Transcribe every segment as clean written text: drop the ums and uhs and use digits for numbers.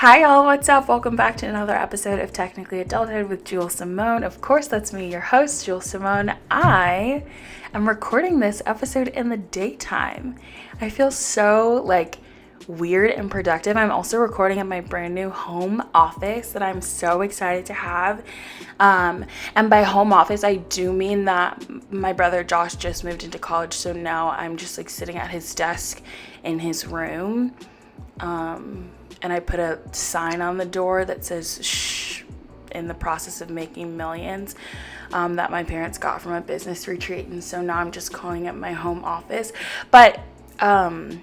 Hi y'all, what's up? Welcome back to another episode of Technically Adulthood with Jewell Simone. Of course, that's me, your host, Jewell Simone. I am recording this episode in the daytime. I feel so weird and productive. I'm also recording at my brand new home office that I'm so excited to have. And by home office, I do mean that my brother Josh just moved into college, so now I'm just sitting at his desk in his room. And I put a sign on the door that says, "Shh, in the process of making millions," that my parents got from a business retreat. And so now I'm just calling it my home office. But, what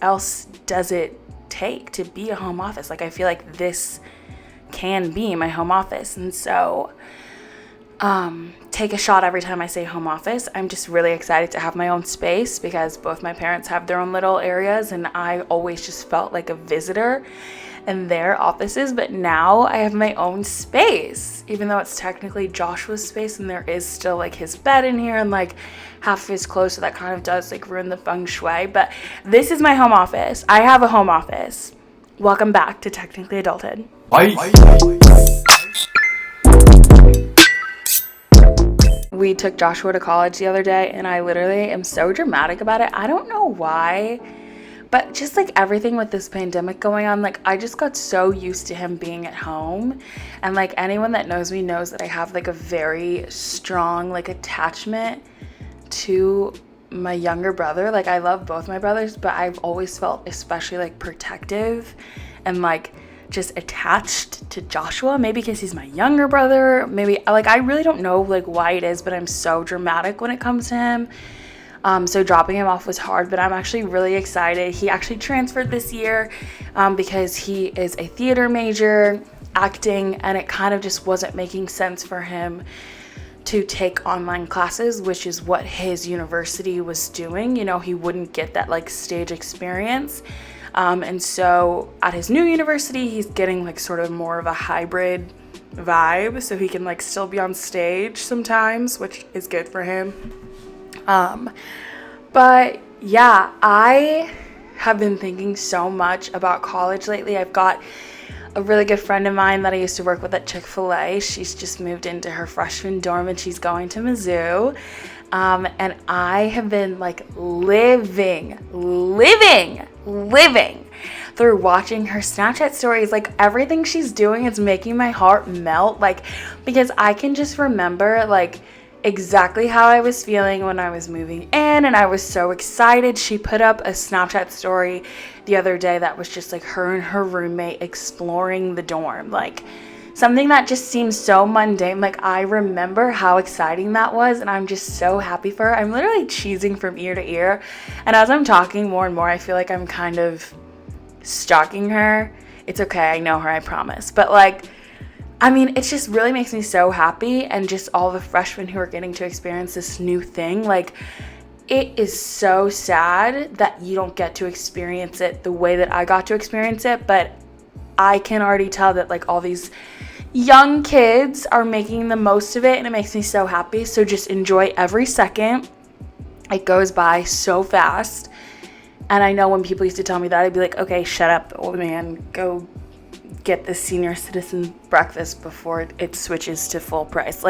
else does it take to be a home office? I feel like this can be my home office. And so, take a shot every time I say home office. I'm just really excited to have my own space because both my parents have their own little areas and I always just felt like a visitor in their offices, but now I have my own space, even though it's technically Joshua's space and there is still his bed in here and half of his clothes, so that kind of does ruin the feng shui. But this is my home office. I have a home office. Welcome back to Technically Adulthood. We took Joshua to college the other day and I literally am so dramatic about it. I don't know why, but just everything with this pandemic going on, I just got so used to him being at home. And anyone that knows me knows that I have a very strong attachment to my younger brother. I love both my brothers, but I've always felt especially protective and just attached to Joshua, maybe because he's my younger brother, maybe I really don't know why it is, but I'm so dramatic when it comes to him. So dropping him off was hard, but I'm actually really excited. He actually transferred this year because he is a theater major, acting, and it kind of just wasn't making sense for him to take online classes, which is what his university was doing. He wouldn't get that stage experience. And so at his new university, he's getting sort of more of a hybrid vibe, so he can still be on stage sometimes, which is good for him. But yeah, I have been thinking so much about college lately. I've got a really good friend of mine that I used to work with at Chick-fil-A. She's just moved into her freshman dorm and she's going to Mizzou. And I have been living through watching her Snapchat stories. Everything she's doing is making my heart melt. Because I can just remember exactly how I was feeling when I was moving in, and I was so excited. She put up a Snapchat story the other day that was just her and her roommate exploring the dorm. Something that just seems so mundane. I remember how exciting that was, and I'm just so happy for her. I'm literally cheesing from ear to ear, and as I'm talking more and more, I feel like I'm kind of stalking her. It's okay, I know her, I promise. But it just really makes me so happy, and just all the freshmen who are getting to experience this new thing. It is so sad that you don't get to experience it the way that I got to experience it, but I can already tell that all these young kids are making the most of it, and it makes me so happy. So just enjoy every second. It goes by so fast. And I know when people used to tell me that, I'd be like, okay, shut up, old man, go get the senior citizen breakfast before it switches to full price.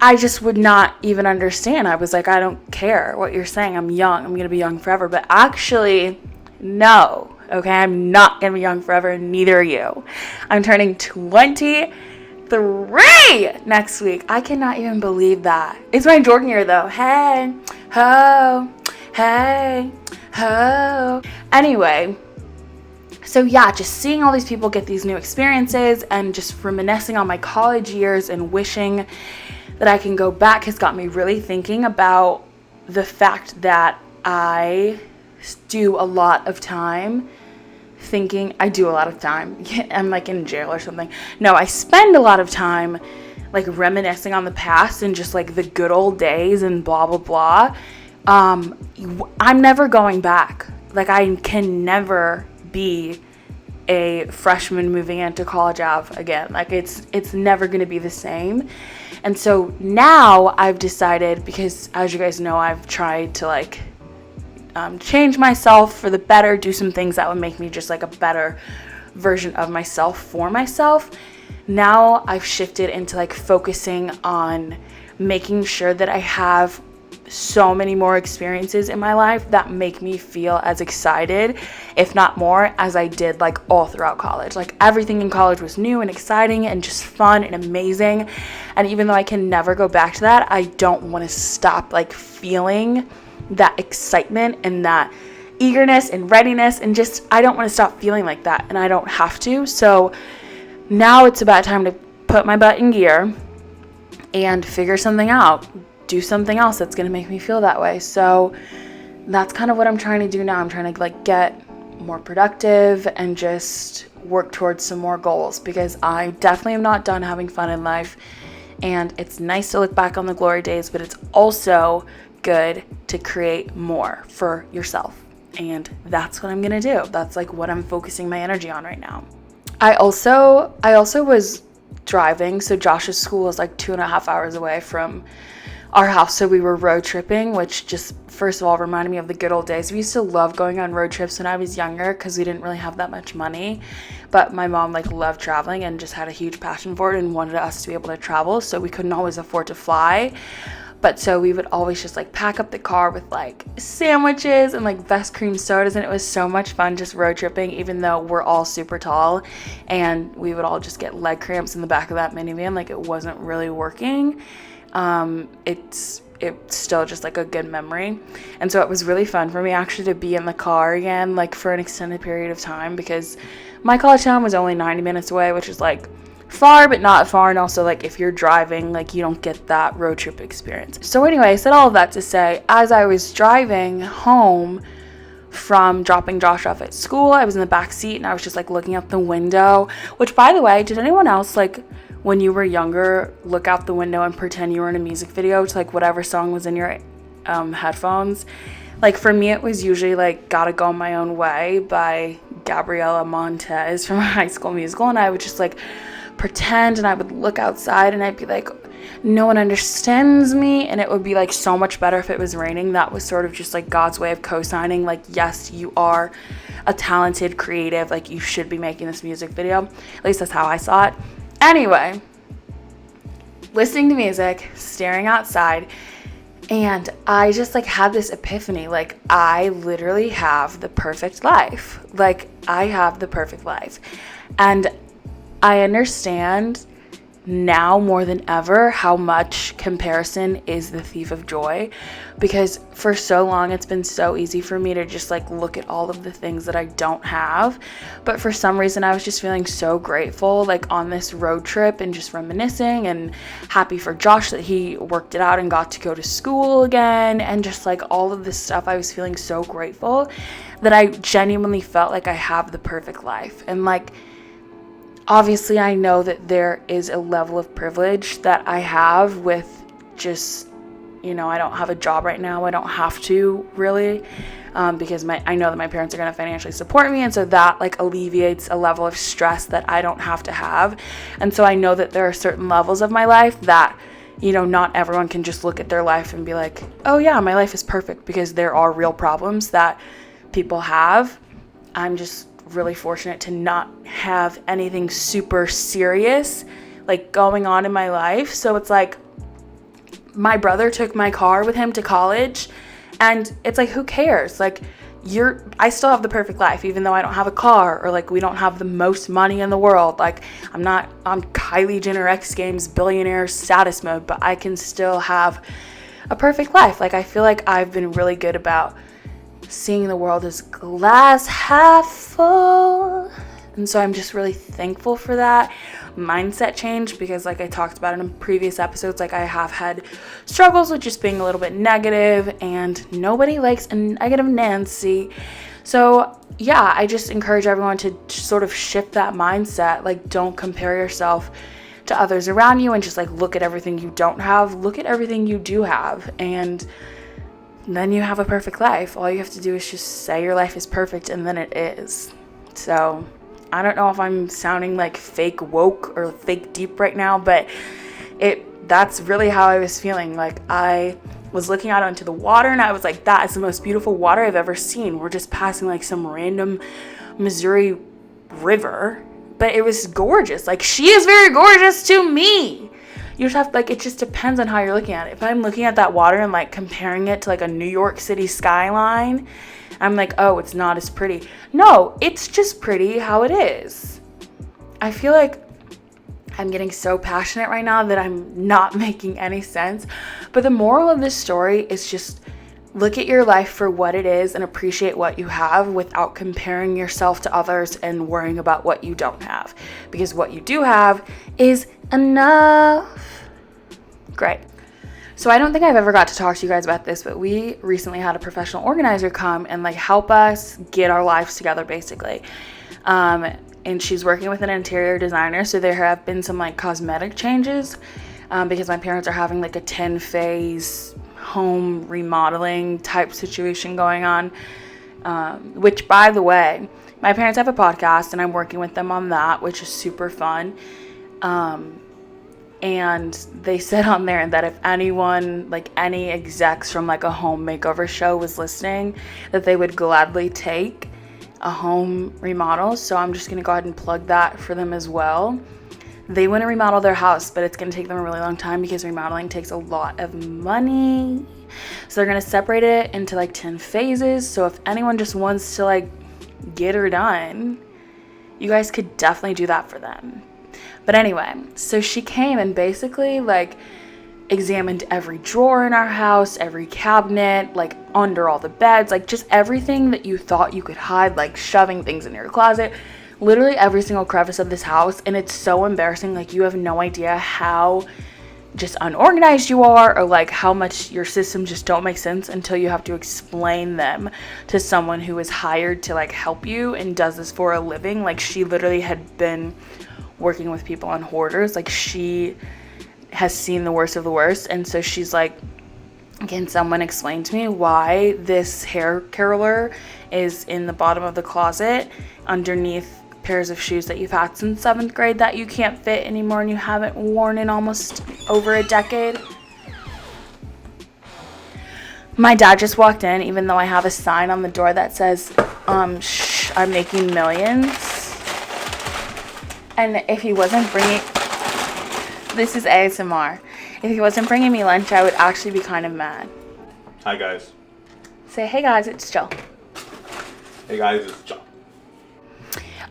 I just would not even understand. I was I don't care what you're saying. I'm young. I'm going to be young forever. But actually, no. Okay, I'm not going to be young forever, and neither are you. I'm turning 23 next week. I cannot even believe that. It's my Jordan year, though. Hey, ho, hey, ho. Anyway, so yeah, just seeing all these people get these new experiences and just reminiscing on my college years and wishing that I can go back has got me really thinking about the fact that I do a lot of time thinking. I do a lot of time. I'm in jail or something. No, I spend a lot of time reminiscing on the past and just the good old days and blah, blah, blah. I'm never going back. I can never be a freshman moving into College Ave again. It's never going to be the same. And so now I've decided, because as you guys know, I've tried to change myself for the better, do some things that would make me just like a better version of myself for myself. Now I've shifted into like focusing on making sure that I have so many more experiences in my life that make me feel as excited, if not more, as I did like all throughout college. Like everything in college was new and exciting and just fun and amazing. And even though I can never go back to that, I don't want to stop like feeling that excitement and that eagerness and readiness, and just I don't want to stop feeling like that, and I don't have to. So now it's about time to put my butt in gear and figure something out, do something else that's going to make me feel that way. So that's kind of what I'm trying to do now. I'm trying to like get more productive and just work towards some more goals, because I definitely am not done having fun in life. And it's nice to look back on the glory days, but it's also good to create more for yourself. And that's what I'm going to do. That's like what I'm focusing my energy on right now. I also was driving. So Josh's school is like 2.5 hours away from our house. So we were road tripping, which just first of all reminded me of the good old days. We used to love going on road trips when I was younger because we didn't really have that much money. But my mom like loved traveling and just had a huge passion for it and wanted us to be able to travel. So we couldn't always afford to fly. But so we would always just like pack up the car with like sandwiches and like best cream sodas, and it was so much fun just road tripping, even though we're all super tall, and we would all just get leg cramps in the back of that minivan. Like it wasn't really working. It's still just like a good memory. And so it was really fun for me actually to be in the car again, like for an extended period of time, because my college town was only 90 minutes away, which is like far but not far. And also like if you're driving, like you don't get that road trip experience. So anyway, I said all of that to say, as I was driving home from dropping Josh off at school, I was in the back seat and I was just like looking out the window, which by the way, did anyone else like when you were younger look out the window and pretend you were in a music video to like whatever song was in your headphones? Like for me it was usually like Gotta Go My Own Way by Gabriella Montez from High School Musical, and I would just like pretend, and I would look outside and I'd be like, no one understands me, and it would be like so much better if it was raining. That was sort of just like God's way of co-signing, like, yes, you are a talented creative, like you should be making this music video. At least that's how I saw it. Anyway, listening to music, staring outside, and I just like had this epiphany, like I literally have the perfect life. Like I have the perfect life. And I understand now more than ever how much comparison is the thief of joy, because for so long it's been so easy for me to just like look at all of the things that I don't have. But for some reason I was just feeling so grateful like on this road trip and just reminiscing, and happy for Josh that he worked it out and got to go to school again, and just like all of this stuff. I was feeling so grateful that I genuinely felt like I have the perfect life. And like obviously, I know that there is a level of privilege that I have with just, you know, I don't have a job right now. I don't have to really, because I know that my parents are going to financially support me. And so that like alleviates a level of stress that I don't have to have. And so I know that there are certain levels of my life that, you know, not everyone can just look at their life and be like, oh yeah, my life is perfect, because there are real problems that people have. I'm just really fortunate to not have anything super serious like going on in my life. So it's like my brother took my car with him to college, and it's like, who cares? Like I still have the perfect life, even though I don't have a car, or like we don't have the most money in the world. Like I'm not on Kylie Jenner X Games billionaire status mode, but I can still have a perfect life. Like I feel like I've been really good about seeing the world as glass half full. And so I'm just really thankful for that mindset change, because like I talked about in previous episodes, like I have had struggles with just being a little bit negative, and nobody likes a negative Nancy. So yeah, I just encourage everyone to sort of shift that mindset. Like don't compare yourself to others around you, and just like look at everything you don't have, look at everything you do have, and then you have a perfect life. All you have to do is just say your life is perfect, and then it is. So I don't know if I'm sounding like fake woke or fake deep right now, but that's really how I was feeling. Like I was looking out onto the water, and I was like, that is the most beautiful water I've ever seen. We're just passing like some random Missouri river, but it was gorgeous. Like, she is very gorgeous to me. You just have, like, it just depends on how you're looking at it. If I'm looking at that water and like comparing it to like a New York City skyline, I'm like, oh, it's not as pretty. No, it's just pretty how it is. I feel like I'm getting so passionate right now that I'm not making any sense. But the moral of this story is just look at your life for what it is and appreciate what you have without comparing yourself to others and worrying about what you don't have. Because what you do have is enough. Great. So I don't think I've ever got to talk to you guys about this, but we recently had a professional organizer come and like help us get our lives together, basically. And she's working with an interior designer, so there have been some like cosmetic changes because my parents are having like a 10-phase home remodeling type situation going on, which, by the way, my parents have a podcast and I'm working with them on that, which is super fun. And they said on there that if anyone, like any execs from like a home makeover show was listening, that they would gladly take a home remodel. So I'm just gonna go ahead and plug that for them as well. They want to remodel their house, but it's gonna take them a really long time because remodeling takes a lot of money. So they're gonna separate it into like 10 phases. So if anyone just wants to like get her done, you guys could definitely do that for them. But anyway, so she came and basically like examined every drawer in our house, every cabinet, like under all the beds, like just everything that you thought you could hide, like shoving things in your closet, literally every single crevice of this house. And it's so embarrassing. Like, you have no idea how just unorganized you are, or like how much your systems just don't make sense until you have to explain them to someone who is hired to like help you and does this for a living. Like, she literally had been working with people on hoarders. Like, she has seen the worst of the worst. And so she's like, can someone explain to me why this hair curler is in the bottom of the closet underneath pairs of shoes that you've had since 7th grade that you can't fit anymore and you haven't worn in almost over a decade? My dad just walked in, even though I have a sign on the door that says, I'm making millions. And if he wasn't bringing, this is ASMR. If he wasn't bringing me lunch, I would actually be kind of mad. Hi guys. Say, hey guys, it's Jill. Hey guys, it's John.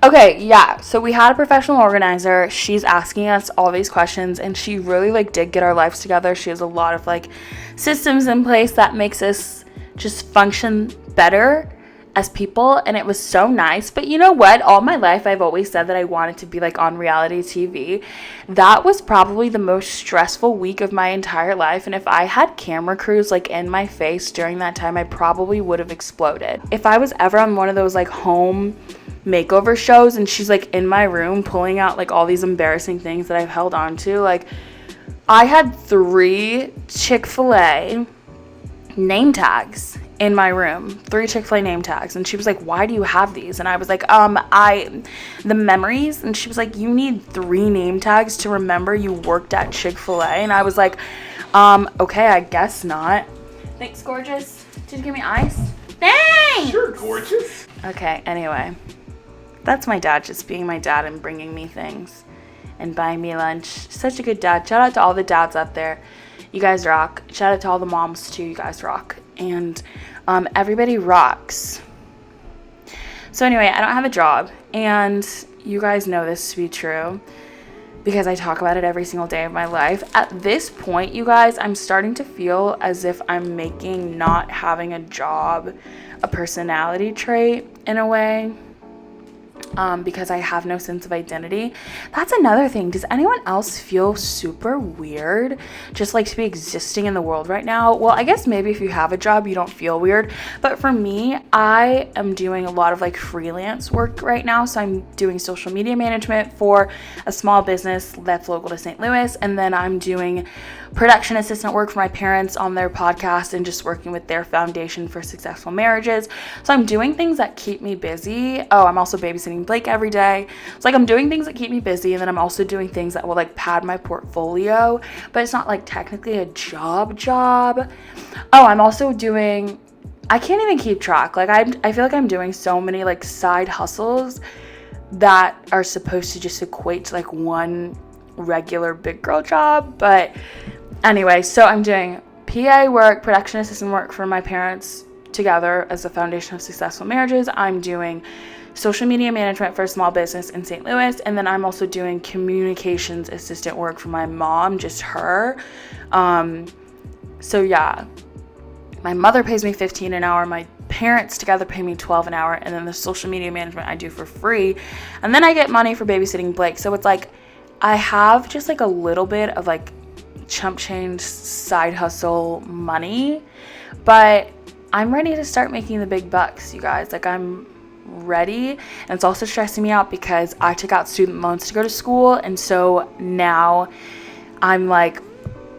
Okay, yeah, so we had a professional organizer. She's asking us all these questions, and she really like did get our lives together. She has a lot of like systems in place that makes us just function better as people, and it was so nice. But you know what? All my life I've always said that I wanted to be like on reality TV. That was probably the most stressful week of my entire life, and if I had camera crews like in my face during that time, I probably would have exploded. If I was ever on one of those like home makeover shows and she's like in my room pulling out like all these embarrassing things that I've held on to, like I had 3 Chick-fil-A name tags in my room, 3 Chick-fil-A name tags, and she was like, why do you have these? And I was like, the memories. And she was like, you need 3 name tags to remember you worked at Chick-fil-A. And I was like, okay, I guess not. Thanks, gorgeous. Did you give me ice? Thanks! Sure, gorgeous. Okay, anyway, that's my dad just being my dad and bringing me things and buying me lunch. Such a good dad. Shout out to all the dads out there. You guys rock. Shout out to all the moms too. You guys rock. And everybody rocks. So anyway, I don't have a job, and you guys know this to be true because I talk about it every single day of my life. At this point, you guys, I'm starting to feel as if I'm making not having a job a personality trait in a way. Because I have no sense of identity. That's another thing. Does anyone else feel super weird just like to be existing in the world right now? Well, I guess maybe if you have a job, you don't feel weird. But for me, I am doing a lot of like freelance work right now. So I'm doing social media management for a small business that's local to St. Louis. And then I'm doing production assistant work for my parents on their podcast and just working with their foundation for successful marriages. So I'm doing things that keep me busy. Oh, I'm also babysitting Blake every day. It's like I'm doing things that keep me busy, and then I'm also doing things that will like pad my portfolio, but it's not like technically a job. Oh, I'm also doing, I can't even keep track. Like I feel like I'm doing so many like side hustles that are supposed to just equate to like one regular big girl job. But anyway, so I'm doing PA work, production assistant work for my parents together as the foundation of successful marriages. I'm doing social media management for a small business in St. Louis, and then I'm also doing communications assistant work for my mom, just her. So yeah, my mother pays me $15 an hour, my parents together pay me $12 an hour, and then the social media management I do for free, and then I get money for babysitting Blake. So it's like I have just like a little bit of like chump change side hustle money, but I'm ready to start making the big bucks, you guys. Like I'm ready, and it's also stressing me out because I took out student loans to go to school, and so now I'm like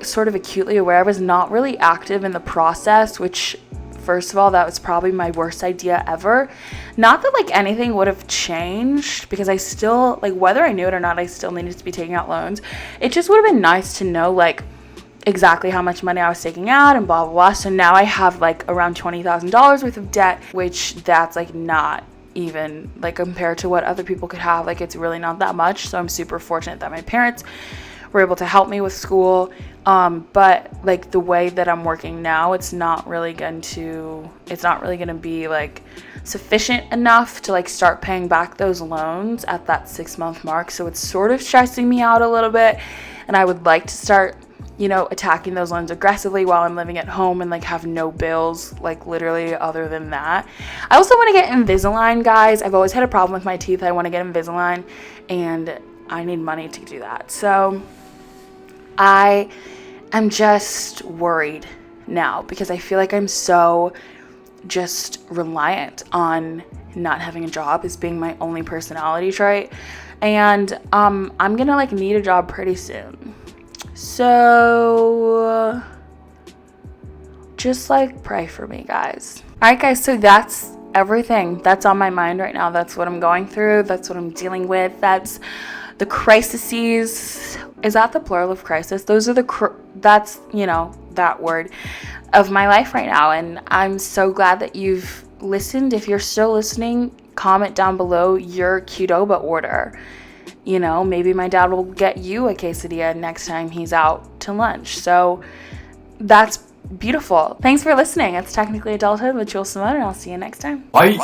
sort of acutely aware I was not really active in the process, which first of all, that was probably my worst idea ever. Not that like anything would have changed, because I still, like, whether I knew it or not, I still needed to be taking out loans. It just would have been nice to know like exactly how much money I was taking out and blah blah blah. So now I have like around $20,000 worth of debt, which that's like not even like compared to what other people could have. Like it's really not that much. So I'm super fortunate that my parents were able to help me with school. But like the way that I'm working now, it's not really going to be like sufficient enough to like start paying back those loans at that 6-month mark. So it's sort of stressing me out a little bit, and I would like to start, attacking those loans aggressively while I'm living at home and like have no bills, like literally other than that. I also want to get Invisalign, guys. I've always had a problem with my teeth. I want to get Invisalign, and I need money to do that. So I am just worried now because I feel like I'm so just reliant on not having a job as being my only personality trait. And I'm gonna like need a job pretty soon. So just like pray for me, guys. All right, guys, so that's everything that's on my mind right now. That's what I'm going through. That's what I'm dealing with. That's the crises. Is that the plural of crisis? Those are that's, that word of my life right now. And I'm so glad that you've listened. If you're still listening, comment down below your Qdoba order. Maybe my dad will get you a quesadilla next time he's out to lunch. So that's beautiful. Thanks for listening. It's technically adulthood with Jewell, and I'll see you next time. Bye.